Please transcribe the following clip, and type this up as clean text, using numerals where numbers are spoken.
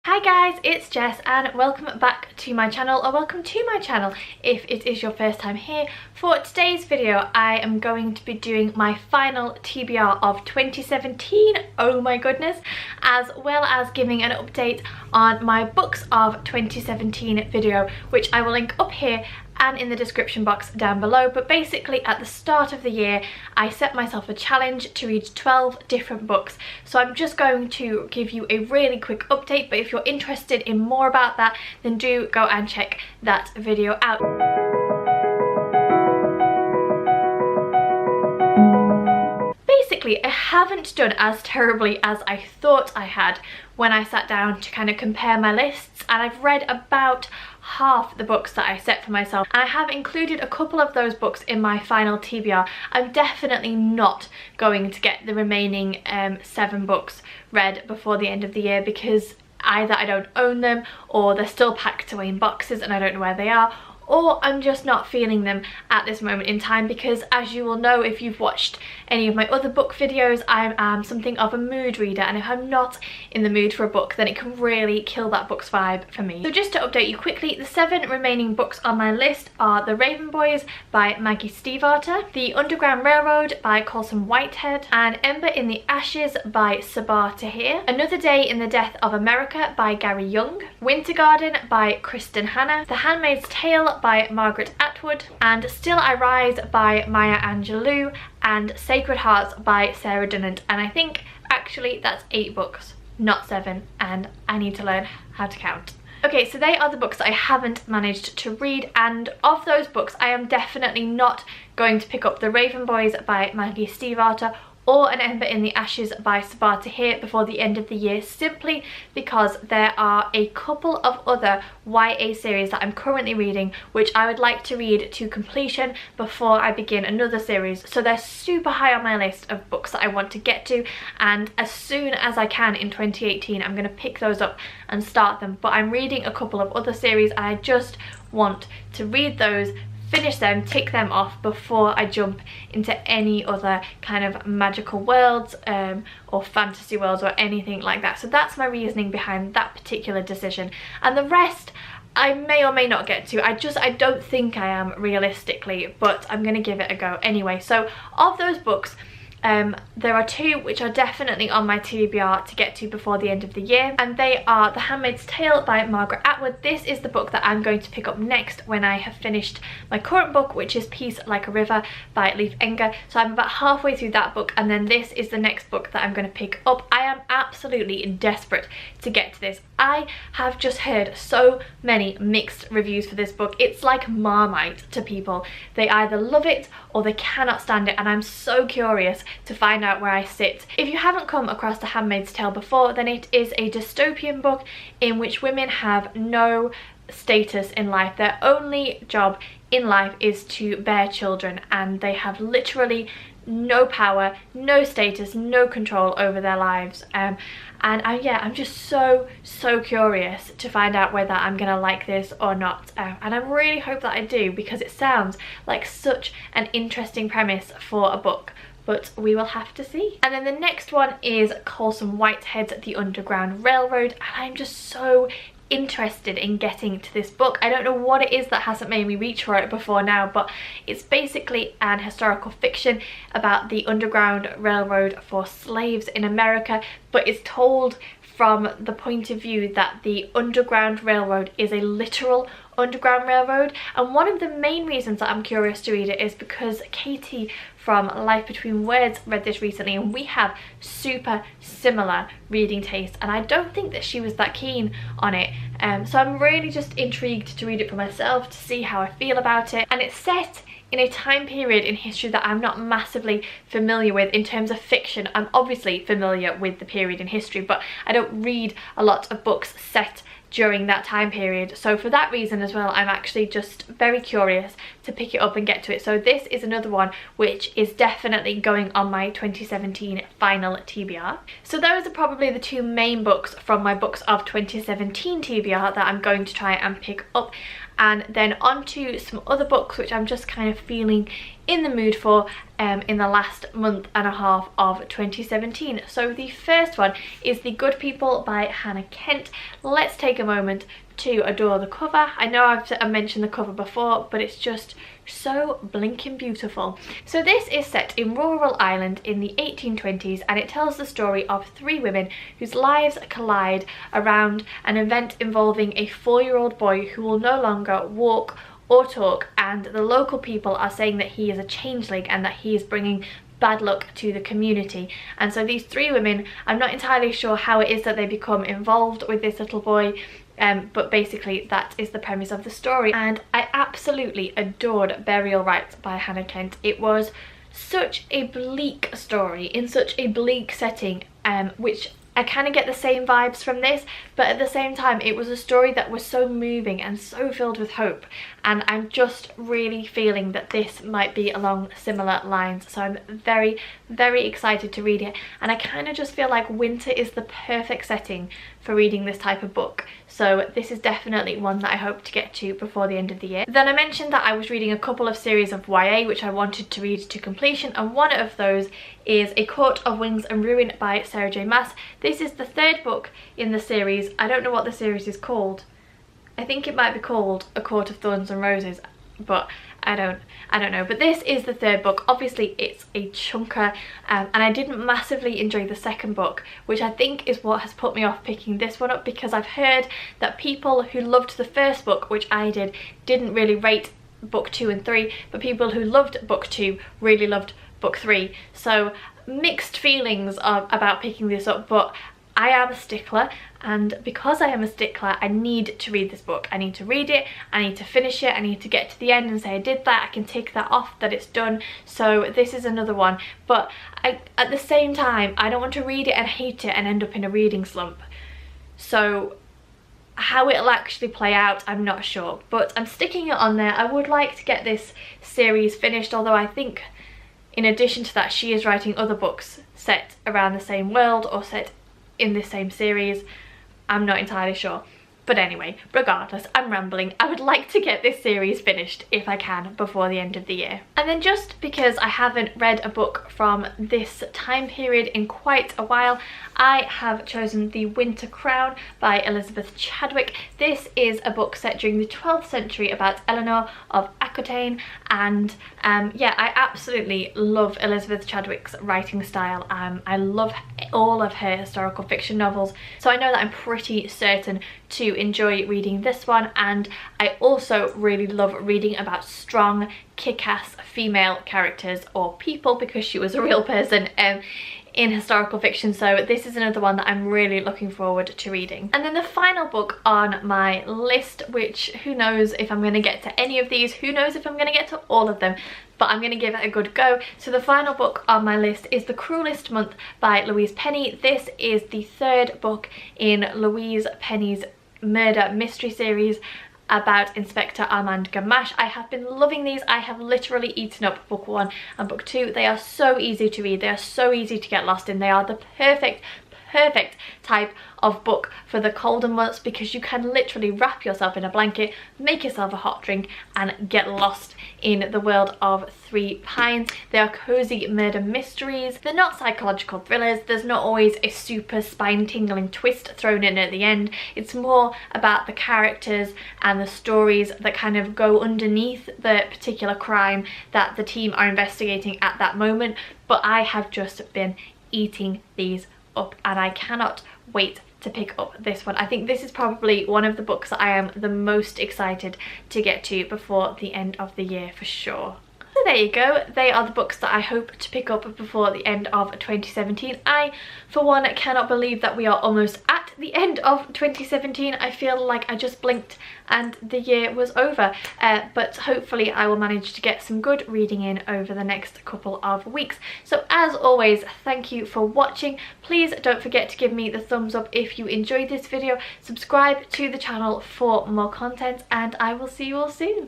Hi guys, it's Jess and welcome back to my channel, or welcome to my channel if it is your first time here. For today's video I am going to be doing my final TBR of 2017, oh my goodness, as well as giving an update on my books of 2017 video, which I will link up here and in the description box down below. But basically at the start of the year I set myself a challenge to read 12 different books, so I'm just going to give you a really quick update, but if you're interested in more about that then do go and check that video out. Basically, I haven't done as terribly as I thought I had when I sat down to kind of compare my lists, and I've read about half the books that I set for myself, and I have included a couple of those books in my final TBR. I'm definitely not going to get the remaining 7 books read before the end of the year, because either I don't own them, or they're still packed away in boxes and I don't know where they are, or I'm just not feeling them at this moment in time, because as you will know if you've watched any of my other book videos, I am something of a mood reader, and if I'm not in the mood for a book then it can really kill that book's vibe for me. So just to update you quickly, the 7 remaining books on my list are The Raven Boys by Maggie Stiefvater, The Underground Railroad by Colson Whitehead, and Ember in the Ashes by Sabaa Tahir, Another Day in the Death of America by Gary Young, Winter Garden by Kristen Hanna, The Handmaid's Tale by Margaret Atwood, and Still I Rise by Maya Angelou, and Sacred Hearts by Sarah Dunant. And I think actually that's 8 books, not 7, and I need to learn how to count. Okay, so they are the books that I haven't managed to read, and of those books I am definitely not going to pick up The Raven Boys by Maggie Stiefvater or An Ember in the Ashes by Sabaa Tahir before the end of the year, simply because there are a couple of other YA series that I'm currently reading which I would like to read to completion before I begin another series. So they're super high on my list of books that I want to get to, and as soon as I can in 2018 I'm going to pick those up and start them. But I'm reading a couple of other series and I just want to read those, finish them, tick them off before I jump into any other kind of magical worlds or fantasy worlds or anything like that. So that's my reasoning behind that particular decision, and the rest I may or may not get to. I don't think I am realistically, but I'm gonna give it a go anyway. So of those books, there are 2 which are definitely on my TBR to get to before the end of the year, and they are The Handmaid's Tale by Margaret Atwood. This is the book that I'm going to pick up next when I have finished my current book, which is Peace Like a River by Leif Enger. So I'm about halfway through that book, and then this is the next book that I'm going to pick up. I am absolutely desperate to get to this. I have just heard so many mixed reviews for this book. It's like Marmite to people. They either love it or they cannot stand it, and I'm so curious to find out where I sit. If you haven't come across The Handmaid's Tale before, then it is a dystopian book in which women have no status in life. Their only job in life is to bear children, and they have literally no power, no status, no control over their lives. Yeah, I'm just so curious to find out whether I'm gonna like this or not, and I really hope that I do, because it sounds like such an interesting premise for a book, but we will have to see. And then the next one is Colson Whitehead's The Underground Railroad, and I'm just so interested in getting to this book. I don't know what it is that hasn't made me reach for it before now, but it's basically an historical fiction about the Underground Railroad for slaves in America, but it's told from the point of view that the Underground Railroad is a literal Underground Railroad. And one of the main reasons that I'm curious to read it is because Katie from Life Between Words read this recently, and we have super similar reading tastes, and I don't think that she was that keen on it. So I'm really just intrigued to read it for myself to see how I feel about it. And it's set in a time period in history that I'm not massively familiar with in terms of fiction. I'm obviously familiar with the period in history, but I don't read a lot of books set during that time period. So for that reason as well, I'm actually just very curious to pick it up and get to it. So this is another one which is definitely going on my 2017 final TBR. So those are probably the two main books from my books of 2017 TBR that I'm going to try and pick up. and then on to some other books which I'm just kind of feeling in the mood for in the last month and a half of 2017. So the first one is The Good People by Hannah Kent. Let's take a moment to adore the cover. I know I've mentioned the cover before, but it's just so blinking beautiful. So this is set in rural Ireland in the 1820s, and it tells the story of 3 women whose lives collide around an event involving a 4-year-old boy who will no longer walk or talk, and the local people are saying that he is a changeling and that he is bringing bad luck to the community. And so these 3 women, I'm not entirely sure how it is that they become involved with this little boy, but basically that is the premise of the story. And I absolutely adored Burial Rites by Hannah Kent. It was such a bleak story in such a bleak setting, which I kind of get the same vibes from this, but at the same time it was a story that was so moving and so filled with hope, and I'm just really feeling that this might be along similar lines. So I'm very, very excited to read it, and I kind of just feel like winter is the perfect setting for reading this type of book. So this is definitely one that I hope to get to before the end of the year. Then I mentioned that I was reading a couple of series of YA which I wanted to read to completion, and one of those is A Court of Wings and Ruin by Sarah J Maas. This is the 3rd book in the series. I don't know what the series is called. I think it might be called A Court of Thorns and Roses, but I don't know. But this is the 3rd book. Obviously it's a chunker, and I didn't massively enjoy the 2nd book, which I think is what has put me off picking this one up, because I've heard that people who loved the 1st book, which I did, didn't really rate book 2 and 3, but people who loved book 2 really loved book 3. So mixed feelings about picking this up, but I am a stickler, and because I am a stickler, I need to read this book. I need to read it, I need to finish it, I need to get to the end and say I did that, I can tick that off, that it's done. So this is another one, but at the same time I don't want to read it and hate it and end up in a reading slump. So how it'll actually play out, I'm not sure, but I'm sticking it on there. I would like to get this series finished, although I think in addition to that she is writing other books set around the same world or set in this same series. I'm not entirely sure. But anyway, regardless, I'm rambling. I would like to get this series finished if I can before the end of the year. And then just because I haven't read a book from this time period in quite a while, I have chosen The Winter Crown by Elizabeth Chadwick. This is a book set during the 12th century about Eleanor of Aquitaine, and yeah, I absolutely love Elizabeth Chadwick's writing style. I love all of her historical fiction novels, so I know that I'm pretty certain to enjoy reading this one. And I also really love reading about strong, kick-ass female characters or people, because she was a real person in historical fiction. So this is another one that I'm really looking forward to reading. And then the final book on my list, which who knows if I'm going to get to any of these, who knows if I'm going to get to all of them, but I'm going to give it a good go. So the final book on my list is The Cruelest Month by Louise Penny. This is the 3rd book in Louise Penny's murder mystery series about Inspector Armand Gamache. I have been loving these. I have literally eaten up book 1 and book 2. They are so easy to read. They are so easy to get lost in. They are the perfect type of book for the colder months, because you can literally wrap yourself in a blanket, make yourself a hot drink and get lost in the world of Three Pines. They are cozy murder mysteries. They're not psychological thrillers. There's not always a super spine-tingling twist thrown in at the end. It's more about the characters and the stories that kind of go underneath the particular crime that the team are investigating at that moment. But I have just been eating these up, and I cannot wait to pick up this one. I think this is probably one of the books that I am the most excited to get to before the end of the year for sure. So there you go, they are the books that I hope to pick up before the end of 2017. I, for one, cannot believe that we are almost at the end of 2017. I feel like I just blinked and the year was over, but hopefully I will manage to get some good reading in over the next couple of weeks. So as always, thank you for watching. Please don't forget to give me the thumbs up if you enjoyed this video, subscribe to the channel for more content, and I will see you all soon.